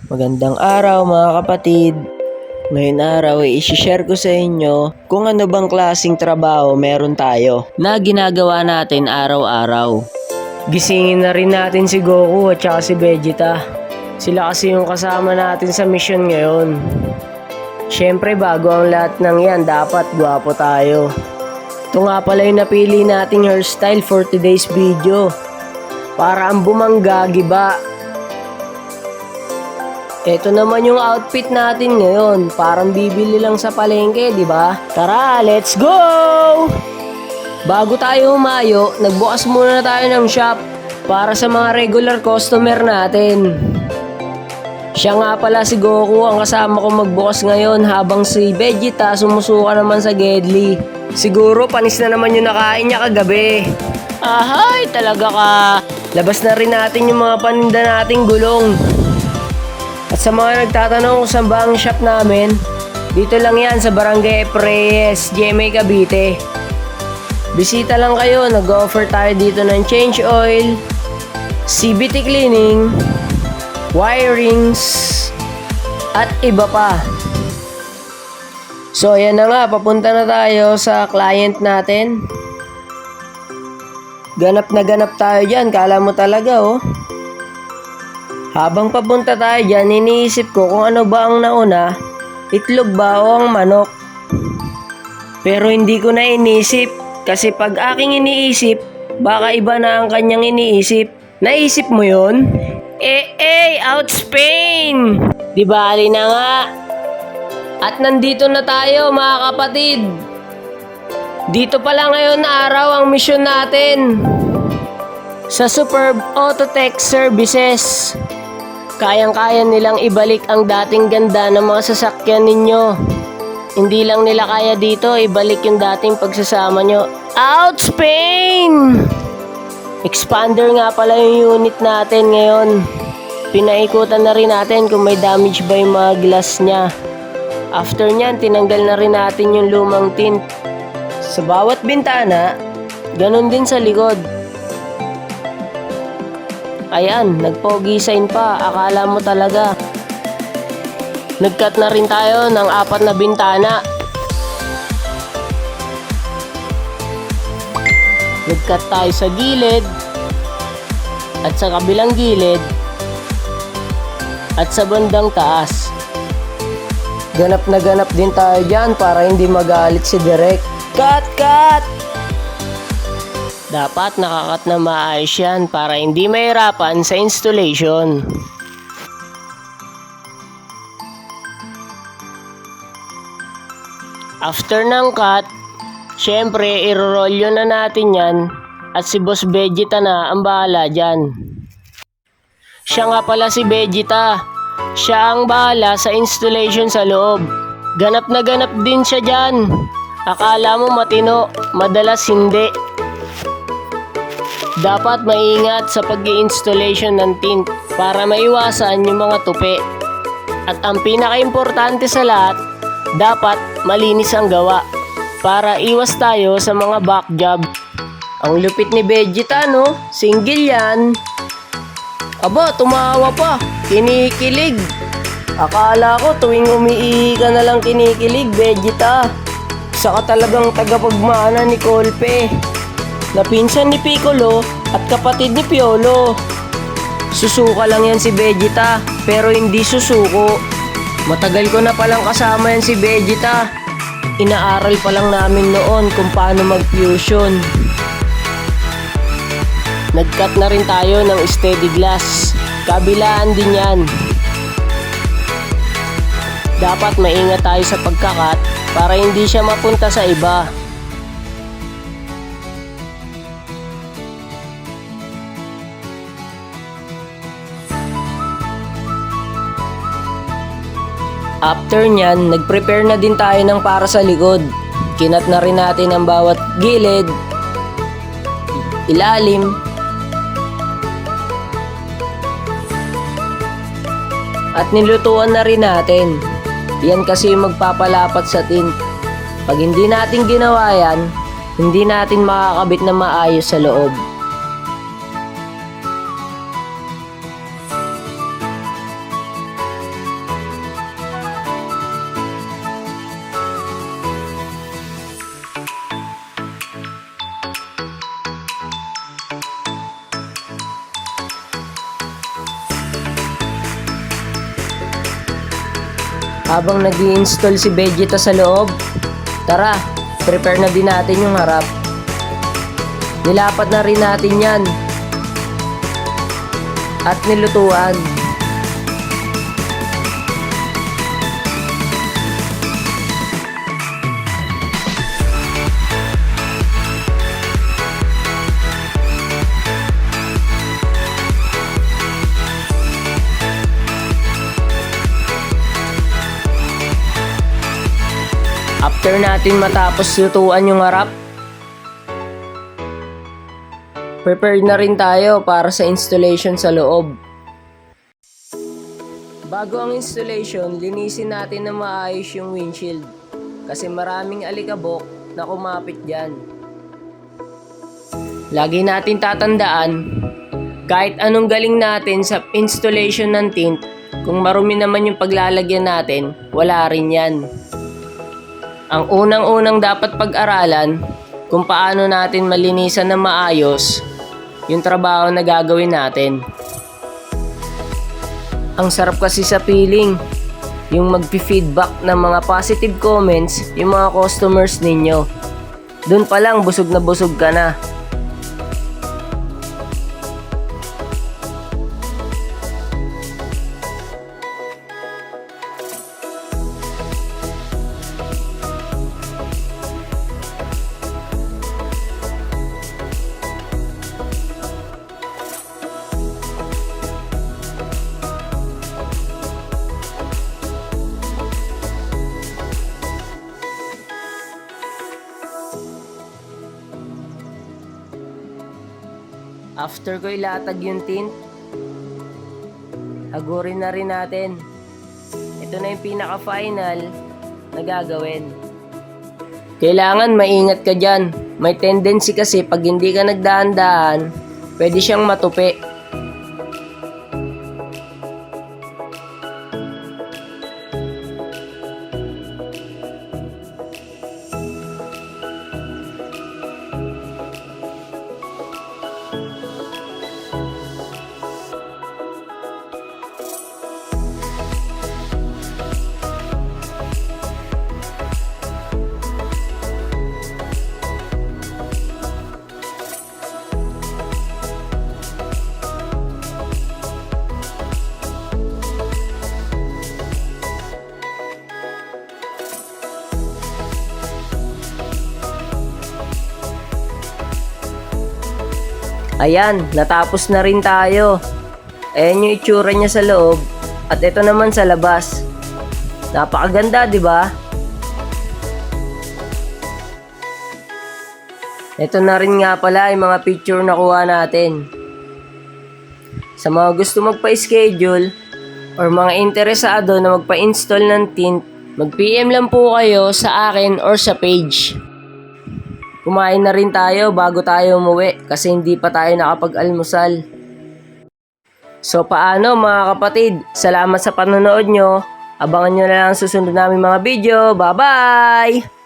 Magandang araw mga kapatid. Ngayon araw ay isi-share ko sa inyo kung ano bang klaseng trabaho meron tayo na ginagawa natin araw-araw. Gisingin na rin natin si Goku at saka si Vegeta. Sila kasi yung kasama natin sa mission ngayon. Siyempre bago ang lahat ng yan, dapat gwapo tayo. Ito nga pala yung napili nating hairstyle for today's video. Para ang bumangga, giba. Ito naman yung outfit natin ngayon. Parang bibili lang sa palengke, di ba? Tara, let's go! Bago tayo humayo, nagbukas muna tayo ng shop para sa mga regular customer natin. Siya nga pala si Goku ang kasama ko magbukas ngayon habang si Vegeta sumusuka naman sa Gedli. Siguro panis na naman yung nakain niya kagabi. Ahay, talaga ka! Labas na rin natin yung mga paninda nating gulong. At sa mga nagtatanong kung saan ba ang shop namin, dito lang yan sa Barangay Reyes, GMA Cavite. Bisita lang kayo, nag-offer tayo dito ng change oil, CVT cleaning, wirings, at iba pa. So ayan na nga, papunta na tayo sa client natin. Ganap na ganap tayo dyan, kala mo talaga oh. Habang papunta tayo dyan, iniisip ko kung ano ba ang nauna, itlog ba o ang manok. Pero hindi ko na inisip, kasi pag aking iniisip, baka iba na ang kanyang iniisip. Naisip mo yun? Out Spain! Di bali na nga. At nandito na tayo mga kapatid. Dito pala ngayon na araw ang mission natin. Sa Superb Auto Tech Services. Kayang-kaya nilang ibalik ang dating ganda ng mga sasakyan ninyo. Hindi lang nila kaya dito ibalik yung dating pagsasama nyo. Out Spain! Expander nga pala yung unit natin ngayon. Pinaikutan na rin natin kung may damage ba yung mga glass niya. After nyan, tinanggal na rin natin yung lumang tint. Sa bawat bintana, ganun din sa likod. Ayan, nagpogi sign pa. Akala mo talaga. Nagcut na rin tayo ng 4 na bintana. Nagcut tayo sa gilid. At sa kabilang gilid. At sa bandang taas. Ganap na ganap din tayo dyan para hindi magalit si Direk. Cut! Dapat nakakat na maayos yan para hindi mahirapan sa installation. After ng cut, syempre irorolyo na natin yan at si Boss Vegeta na ang bahala dyan. Siya nga pala si Vegeta. Siya ang bahala sa installation sa loob. Ganap na ganap din siya dyan. Akala mo matino, madalas hindi. Dapat maingat sa pag-i-installation ng tint para maiwasan yung mga tupi. At ang pinaka-importante sa lahat, dapat malinis ang gawa para iwas tayo sa mga back job. Ang lupit ni Vegeta no? Single yan. Aba, tumawa pa. Kinikilig. Akala ko tuwing umiihi ka na lang kinikilig, Vegeta. Saka talagang tagapagmana ni Kolpe. Na pinsan ni Piccolo at kapatid ni Piolo. Susuka lang yan si Vegeta, pero hindi susuko. Matagal ko na palang kasama yan si Vegeta. Inaaral pa lang namin noon kung paano mag-fusion. Nag-cut na rin tayo ng steady glass. Kabilaan din yan. Dapat maingat tayo sa pagkakat para hindi siya mapunta sa iba. After nyan, nag-prepare na din tayo ng para sa likod. Kinat na rin natin ang bawat gilid, ilalim, at nilutuan na rin natin. Yan kasi magpapalapat sa tint. Pag hindi natin ginawa yan, hindi natin makakabit na maayos sa loob. Habang nag-i-install si Vegeta sa loob, tara, prepare na din natin yung harap. Nilapat na rin natin yan. At nilutuan. After natin matapos lutuan yung harap, prepared na rin tayo para sa installation sa loob. Bago ang installation, linisin natin na maayos yung windshield kasi maraming alikabok na kumapit dyan. Lagi natin tatandaan, kahit anong galing natin sa installation ng tint, kung marumi naman yung paglalagyan natin, wala rin yan. Ang unang-unang dapat pag-aralan kung paano natin malinisan na maayos yung trabaho na gagawin natin. Ang sarap kasi sa feeling, yung magpi-feedback ng mga positive comments yung mga customers ninyo. Doon pa lang busog na busog ka na. After ko ilatag yung tint, hagurin na rin natin. Ito na yung pinaka-final na gagawin. Kailangan maingat ka dyan. May tendency kasi pag hindi ka nagdahan-dahan, pwede siyang matupi. Ayan, natapos na rin tayo. Ayan yung itsura niya sa loob. At ito naman sa labas. Napakaganda, di ba? Ito na rin nga pala yung mga picture na kuha natin. Sa mga gusto magpa-schedule or mga interesado na magpa-install ng tint, mag-PM lang po kayo sa akin or sa page. Kumain na rin tayo bago tayo umuwi kasi hindi pa tayo nakapag-almusal. So paano mga kapatid? Salamat sa panonood nyo. Abangan nyo na lang susunod namin mga video. Bye-bye!